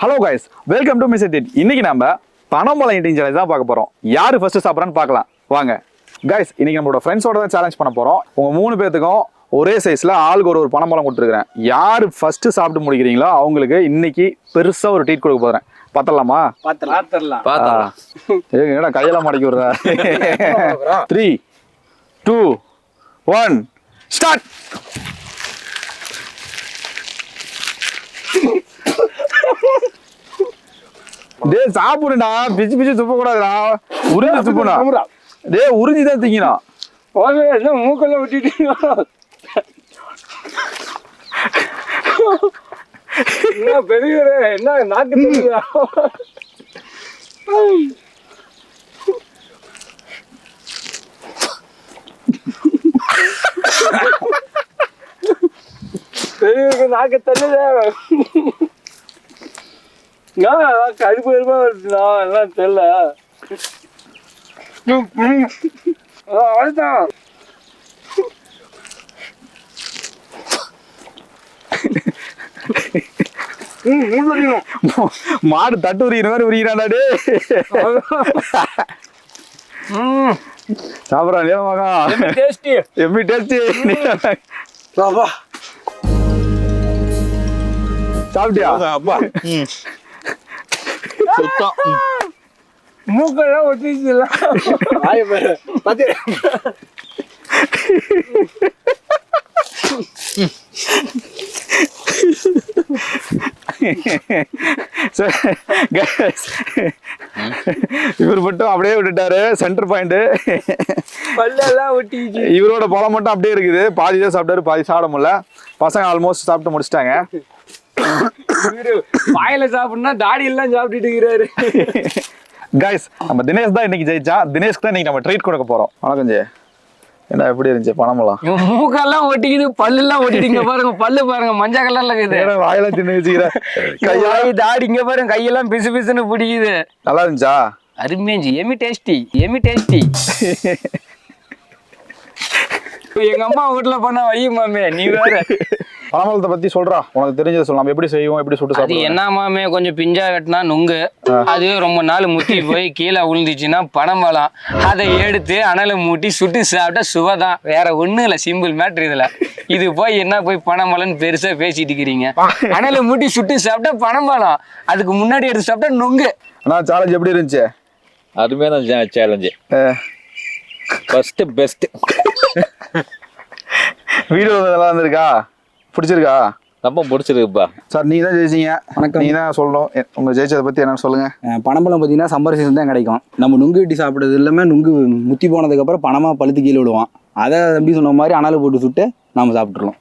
Hello guys, welcome to mrtreat. இன்னைக்கு நம்ம பனம்பழம் eating challenge தான் பார்க்க போறோம். யாரு ஃபர்ஸ்ட் சாப்பிட்றான்னு பார்க்கலாம் வாங்க. கைஸ், இன்னைக்கு நம்மளோட ஃப்ரெண்ட்ஸோட தான் சேலஞ்ச் பண்ண போறோம். உங்க 3 பேத்துக்கும் ஒரே சைஸ்ல ஆளுக்கு ஒரு பனம்பழம் கொடுத்துருக்கேன். யாரு ஃபர்ஸ்ட் சாப்பிட்டு முடிக்கிறீங்களோ அவங்களுக்கு இன்னைக்கு பெருசா ஒரு ட்ரீட் கொடுக்க போறேன். பார்த்தலாமா? பார்த்தலாம். என்னடா கையெல்லாம் மடக்கி விடுறா. 3, 2, 1 ஸ்டார்ட். டே சாப்பிடுடா, பிச்சு பிச்சு துப்ப கூடாதுடா, உறிஞ்சு துப்புனா. டே உறிஞ்சிதான் திங்கணும். என்ன மூக்கெல்லாம் விட்டுட்டீங்க? என்ன பெரியவரே, என்ன நாக்கு தெரியுதா? பெரியவருக்கு நாக்கு தள்ளுதே. கடுப்பு கடுப்பா வருதுண்ணா, எல்லாம் தெரியல. அவ்வளோதான். மாடு தட்டு உரிக்கிற மாதிரி உரிக்கிறாடே. சாப்பிட்றான் எப்படி டேஸ்டி. சாப்பிட்டியா? அப்பா சுத்தம் மூக்கெல்லாம் ஒட்டிச்சுல. இவர் மட்டும் அப்படியே விட்டுட்டாரு. சென்டர் பாயிண்ட் பல்லெல்லாம் ஒட்டிச்சு. இவரோட பழம் மட்டும் அப்படியே இருக்குது. பாதி தான் சாப்பிட்டாரு, பாதி சாப்பிட முடியல. பசங்க ஆல்மோஸ்ட் சாப்பிட்டு முடிச்சிட்டாங்க. வாயில சாப்பிடணும்னா தாடி எல்லாம் சாப்பிட்டுட்டு இருக்கிறாரு. கைஸ், நம்ம தினேஷ் தான் இன்னைக்கு ஜெயிச்சா. தினேஷ்க்கு தான் இன்னைக்கு நம்ம ட்ரீட் கொடுக்க போறோம். வணக்கம் ஜெய. என்ன எப்படி இருந்துச்சு பணமெல்லாம்? மூக்கெல்லாம் ஒட்டிக்குது, பல்லு எல்லாம் ஒட்டிட்டு பாருங்க. பல்லு பாருங்க, மஞ்சள் கலர்ல இருக்குது. வாயெல்லாம் தின்னு வச்சுக்கிற. கையாய் தாடி இங்க பாருங்க, கையெல்லாம் பிசு பிசுன்னு பிடிக்குது. நல்லா இருந்துச்சா? அருமையாச்சு. எமி டேஸ்டி. எங்க அம்மா வீட்டுல பண்ண வையும் மாமே, நீ வேற. பனம்பழத்தை பத்தி சொல்றா, உனக்கு தெரிஞ்சதை சொல்லலாம். எப்படி செய்வோம், எப்படி சுட்டு சாப்பிடுவோம்? என்ன மாமே, கொஞ்சம் பிஞ்சா கட்டினா நுங்கு, அதுவே ரொம்ப நாள் முத்தி போய் கீழே விழுந்துச்சுன்னா பனம்பழம். அதை எடுத்து அனலை மூட்டி சுட்டு சாப்பிட்டா சுவைதான், வேற ஒண்ணும் இல்லை. சிம்பிள் மேட்ரு இதுல. இது போய் என்ன போய் பனம்பழம்னு பெருசா பேசிட்டு இருக்கிறீங்க. அனலை மூட்டி சுட்டு சாப்பிட்டா பனம்பழம், அதுக்கு முன்னாடி எடுத்து சாப்பிட்டா நுங்கு. ஆனா சேலஞ்ச் எப்படி இருந்துச்சு? அருமையான சேலஞ்சு. First best. வீடியோ நல்லா இருந்திருக்கா? பிடிச்சிருக்கா? ரொம்ப பிடிச்சிருக்குப்பா. சார், நீங்க தான் ஜெயிச்சிங்க. வணக்கம். நீங்க தான் சொல்லணும் உங்க ஜெயிச்சதை பத்தி என்னன்னு சொல்லுங்க. பனம்பழம் பார்த்தீங்கன்னா சம்மர் சீசன் தான் கிடைக்கும். நம்ம நுங்கு வெட்டி சாப்பிட்றது எல்லாமே நுங்கு முத்தி போனதுக்கப்புறம் பணமா பழுத்து கீழே விடுவான். அதை தம்பி சொன்ன மாதிரி அனல் போட்டு சுட்டு நாம சாப்பிட்ருவோம்.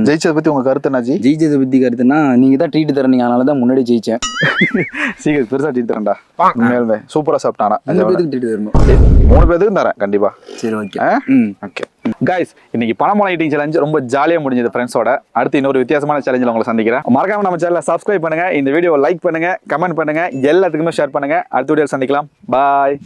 ஜெயிச்சதை பத்தி உங்க கருத்து என்னாச்சு? ஜெயிச்சதை பத்தி கருத்துன்னா, நீங்க தான் ட்ரீட் தரீங்க, அதனால தான் முன்னாடி ஜெயிச்சேன். சீக்கிரம் பெருசா ட்ரீட் தரேன்டா. உண்மையாலுமே சூப்பரா சாப்பிட்டானா. 3 பேருக்கு ட்ரீட் தரணும். 3 பேத்துக்கும் தரேன் கண்டிப்பா. சரி, ஓகே. ஓகே கைஸ், இன்னைக்கு பனம்பழம் ஈட்டிங் சேலஞ்ச் ரொம்ப ஜாலியா முடிஞ்சது ஃப்ரெண்ட்ஸோட. அடுத்து இன்னொரு வித்தியாசமான சேலஞ்சில் உங்களை சந்திக்கிறேன். மறக்காம நம்ம சேனலை சப்ஸ்கிரைப் பண்ணுங்க, இந்த வீடியோ லைக் பண்ணுங்க, கமெண்ட் பண்ணுங்க, எல்லாத்துக்குமே ஷேர் பண்ணுங்க. அடுத்த வீடியோ சந்திக்கலாம். பாய்.